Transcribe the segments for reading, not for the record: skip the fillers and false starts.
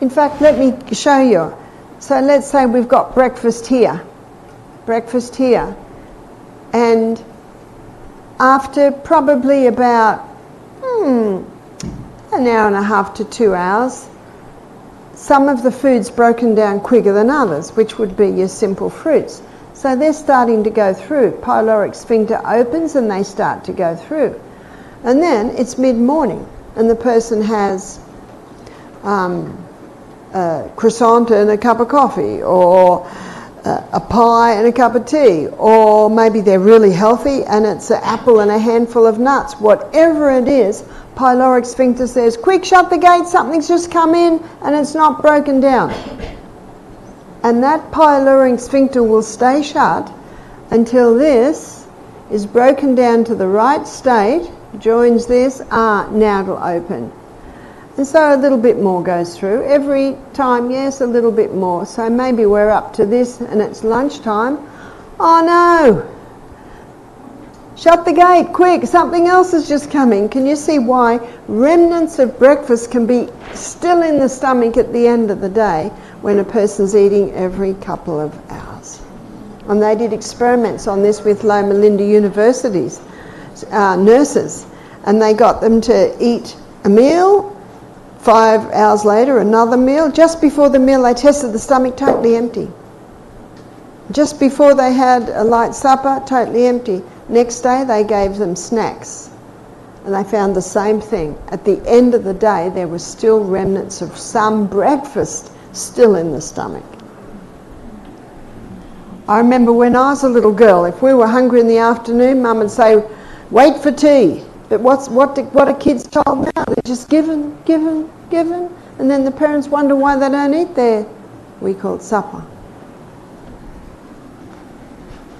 In fact, let me show you. So let's say we've got breakfast here, and after probably about an hour and a half to 2 hours, some of the food's broken down quicker than others, which would be your simple fruits. So they're starting to go through. Pyloric sphincter opens and they start to go through. And then it's mid-morning and the person has a croissant and a cup of coffee, or a pie and a cup of tea, or maybe they're really healthy and it's an apple and a handful of nuts. Whatever it is, pyloric sphincter says, quick, shut the gate, something's just come in and it's not broken down. And that pyloric sphincter will stay shut until this is broken down to the right state, joins this, now it'll open. And so a little bit more goes through. Every time, yes, a little bit more. So maybe we're up to this and it's lunchtime. Oh no! Shut the gate, quick, something else is just coming. Can you see why remnants of breakfast can be still in the stomach at the end of the day when a person's eating every couple of hours? And they did experiments on this with Loma Linda University's nurses, and they got them to eat a meal, 5 hours later another meal. Just before the meal they tested the stomach, totally empty. Just before they had a light supper, totally empty. Next day they gave them snacks and they found the same thing. At the end of the day there was still remnants of some breakfast still in the stomach. I remember when I was a little girl, if we were hungry in the afternoon, Mum would say, wait for tea. But what are kids told now? They're just given, and then the parents wonder why they don't eat their, we call it supper.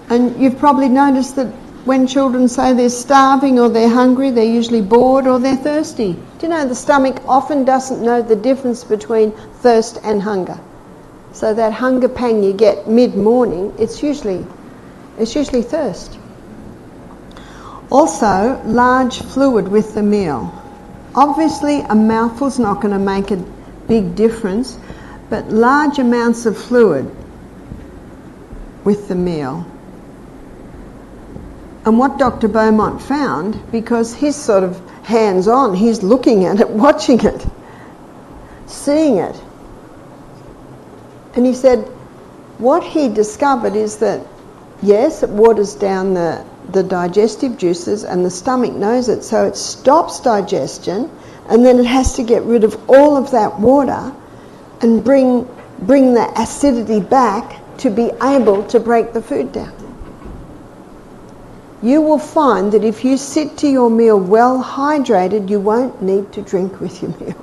And you've probably noticed that when children say they're starving or they're hungry, they're usually bored or they're thirsty. Do you know the stomach often doesn't know the difference between thirst and hunger? So that hunger pang you get mid-morning, it's usually thirst. Also, large fluid with the meal. Obviously, a mouthful's not going to make a big difference, but large amounts of fluid with the meal. And what Dr. Beaumont found, because he's sort of hands-on, he's looking at it, watching it, seeing it. And he said, what he discovered is that, yes, it waters down the digestive juices and the stomach knows it, so it stops digestion, and then it has to get rid of all of that water and bring the acidity back to be able to break the food down. You will find that if you sit to your meal well hydrated, you won't need to drink with your meal.